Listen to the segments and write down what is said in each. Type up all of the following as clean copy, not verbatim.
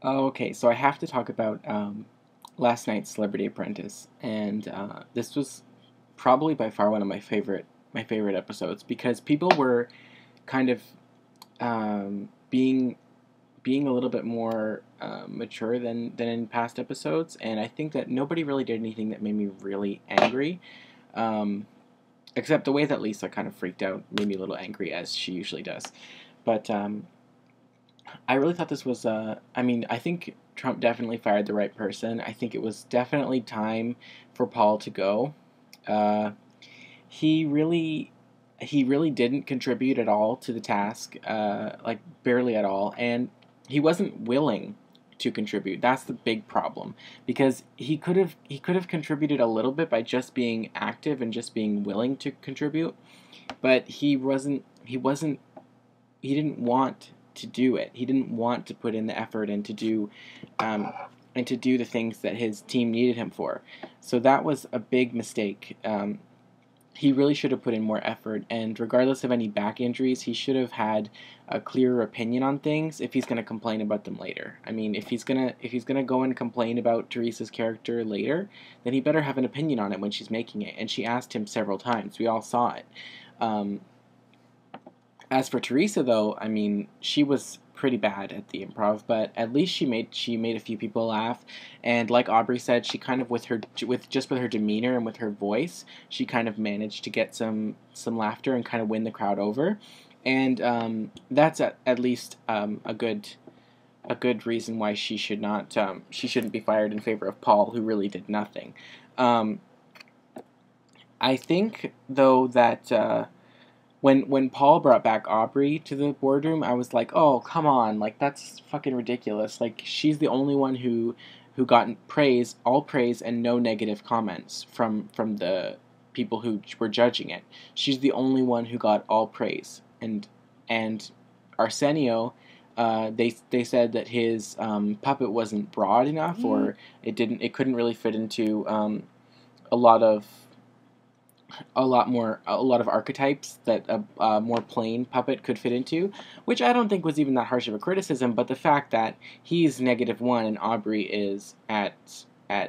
Oh, okay. So I have to talk about last night's Celebrity Apprentice, and this was probably by far one of my favorite episodes because people were kind of being a little bit more mature than in past episodes, and I think that nobody really did anything that made me really angry. Um, Except the way that Lisa kind of freaked out made me a little angry, as she usually does. But I really thought this was. I mean, I think Trump definitely fired the right person. I think it was definitely time for Paul to go. Uh, he really, he really didn't contribute at all to the task, like barely at all, and he wasn't willing to contribute. That's the big problem because he could have contributed a little bit by just being active and just being willing to contribute, but he didn't want to do it. He didn't want to put in the effort um, and to do the things that his team needed him for. So that was a big mistake. He really should have put in more effort, and regardless of any back injuries, he should have had a clearer opinion on things if he's going to complain about them later. I mean, if he's gonna go and complain about Teresa's character later, then he better have an opinion on it when she's making it. And she asked him several times. We all saw it. Um, as for Teresa, though, I mean, she was pretty bad at the improv, but at least she made a few people laugh, and like Aubrey said, she kind of with her demeanor and with her voice, she kind of managed to get some laughter and kind of win the crowd over, and that's at least a good reason why she shouldn't be fired in favor of Paul, who really did nothing. Um, I think though that. When Paul brought back Aubrey to the boardroom, I was like, "Oh, come on. Like that's fucking ridiculous. Like she's the only one who got praise, all praise and no negative comments from the people who were judging it. She's the only one who got all praise. And Arsenio, they said that his puppet wasn't broad enough, or it couldn't really fit into a lot of a lot of archetypes that a more plain puppet could fit into, which I don't think was even that harsh of a criticism. But the fact that he's -1 and Aubrey is at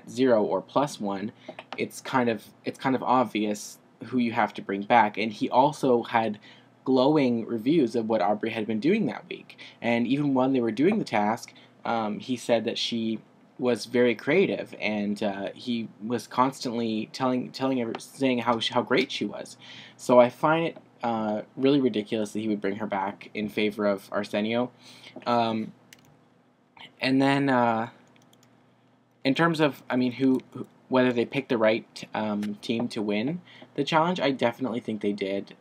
0 or +1, it's kind of obvious who you have to bring back. And he also had glowing reviews of what Aubrey had been doing that week, and even when they were doing the task, he said that she was very creative, and he was constantly saying how great she was. So I find it really ridiculous that he would bring her back in favor of Arsenio. Um, and then in terms of, I mean, whether they picked the right team to win the challenge, I definitely think they did,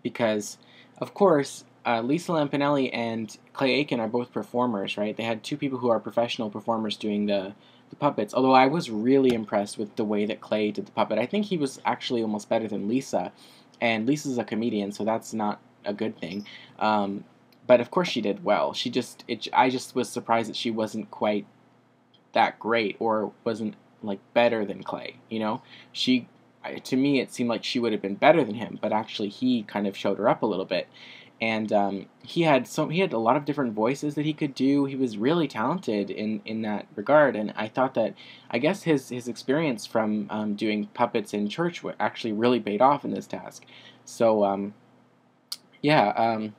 because of course Lisa Lampanelli and Clay Aiken are both performers, right? They had two people who are professional performers doing the puppets. Although I was really impressed with the way that Clay did the puppet. I think he was actually almost better than Lisa, and Lisa's a comedian, so that's not a good thing. But of course she did well. I just was surprised that she wasn't quite that great, or wasn't like better than Clay. To me it seemed like she would have been better than him, but actually he kind of showed her up a little bit. And he had a lot of different voices that he could do. He was really talented in that regard, and I thought that, I guess his experience from doing puppets in church actually really paid off in this task. So yeah,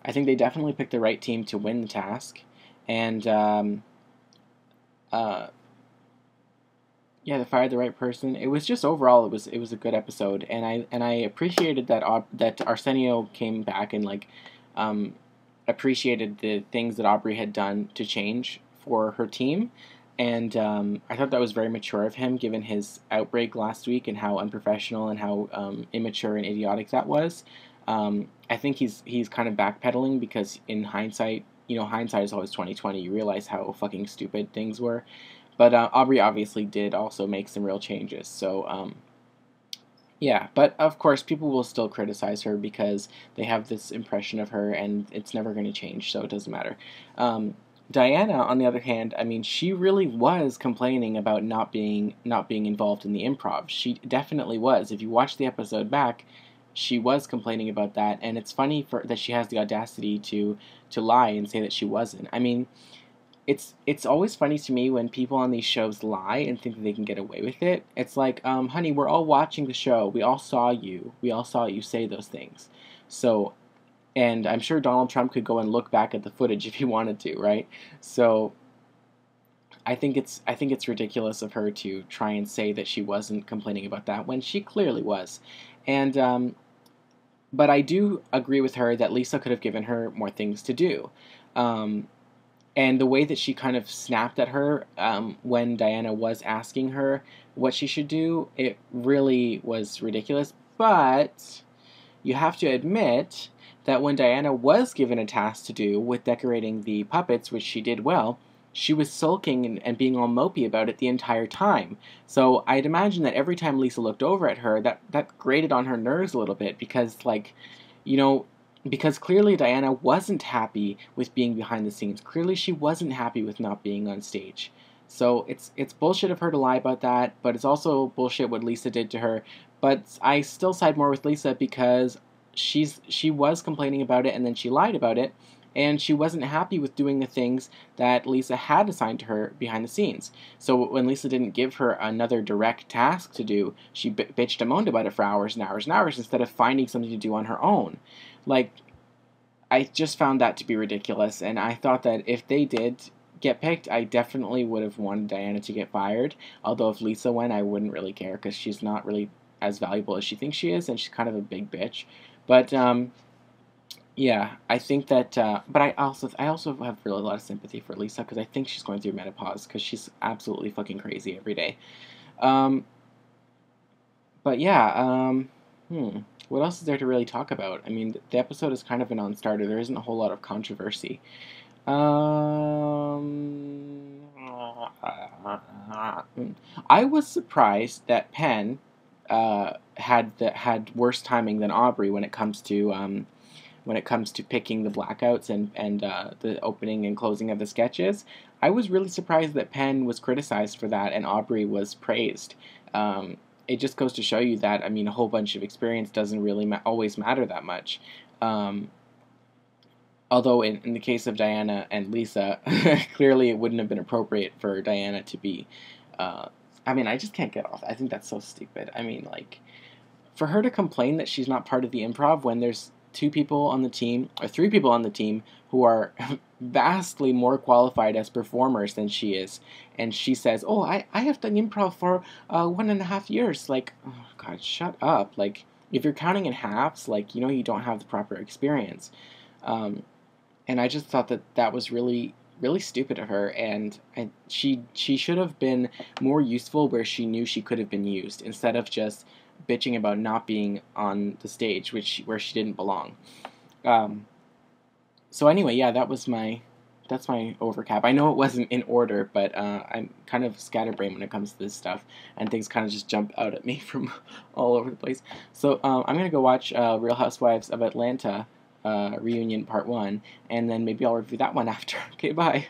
I think they definitely picked the right team to win the task, and uh, yeah, they fired the right person. It was just overall, it was a good episode, and I appreciated that Arsenio came back and like um, appreciated the things that Aubrey had done to change for her team, and I thought that was very mature of him, given his outbreak last week and how unprofessional and how immature and idiotic that was. I think he's kind of backpedaling because in hindsight, hindsight is always 2020. You realize how fucking stupid things were. But Aubrey obviously did also make some real changes. So yeah, but of course people will still criticize her because they have this impression of her, and it's never going to change, so it doesn't matter. Um, Diana, on the other hand, I mean, she really was complaining about not being involved in the improv. She definitely was. If you watch the episode back, she was complaining about that, and it's funny that she has the audacity to lie and say that she wasn't. I mean, it's always funny to me when people on these shows lie and think that they can get away with it. It's like, honey, we're all watching the show. We all saw you. We all saw you say those things. So, and I'm sure Donald Trump could go and look back at the footage if he wanted to, right? So, I think it's ridiculous of her to try and say that she wasn't complaining about that when she clearly was. And but I do agree with her that Lisa could have given her more things to do. Um, and the way that she kind of snapped at her when Diana was asking her what she should do, it really was ridiculous. But you have to admit that when Diana was given a task to do with decorating the puppets, which she did well, she was sulking and being all mopey about it the entire time. So I'd imagine that every time Lisa looked over at her, that grated on her nerves a little bit because, like, you know, because clearly Diana wasn't happy with being behind the scenes. Clearly she wasn't happy with not being on stage. So it's bullshit of her to lie about that, but it's also bullshit what Lisa did to her. But I still side more with Lisa because she was complaining about it and then she lied about it, and she wasn't happy with doing the things that Lisa had assigned to her behind the scenes. So when Lisa didn't give her another direct task to do, she bitched and moaned about it for hours and hours and hours instead of finding something to do on her own. Like, I just found that to be ridiculous, and I thought that if they did get picked, I definitely would have wanted Diana to get fired. Although if Lisa went, I wouldn't really care because she's not really as valuable as she thinks she is, and she's kind of a big bitch. But yeah, I think that. But I also have really a lot of sympathy for Lisa because I think she's going through menopause because she's absolutely fucking crazy every day. Um, but yeah, what else is there to really talk about? I mean, the episode is kind of a non-starter. There isn't a whole lot of controversy. I was surprised that Penn had worse timing than Aubrey when it comes to picking the blackouts and the opening and closing of the sketches. I was really surprised that Penn was criticized for that and Aubrey was praised. It just goes to show you that, I mean, a whole bunch of experience doesn't really always matter that much. Um, Although in the case of Diana and Lisa, clearly it wouldn't have been appropriate for Diana to be. I mean, I just can't get off. I think that's so stupid. I mean, like, for her to complain that she's not part of the improv when there's two people on the team or three people on the team who are vastly more qualified as performers than she is, and she says, "Oh, I have done improv for 1.5 years." Like, oh God, shut up. Like, if you're counting in halves, like, you don't have the proper experience. Um, and I just thought that that was really really stupid of her, and she should have been more useful where she knew she could have been used instead of just bitching about not being on the stage, where she didn't belong. Um, so anyway, yeah, that's my overcap. I know it wasn't in order, but I'm kind of scatterbrained when it comes to this stuff, and things kind of just jump out at me from all over the place. So I'm gonna go watch Real Housewives of Atlanta reunion part 1, and then maybe I'll review that one after. Okay, bye.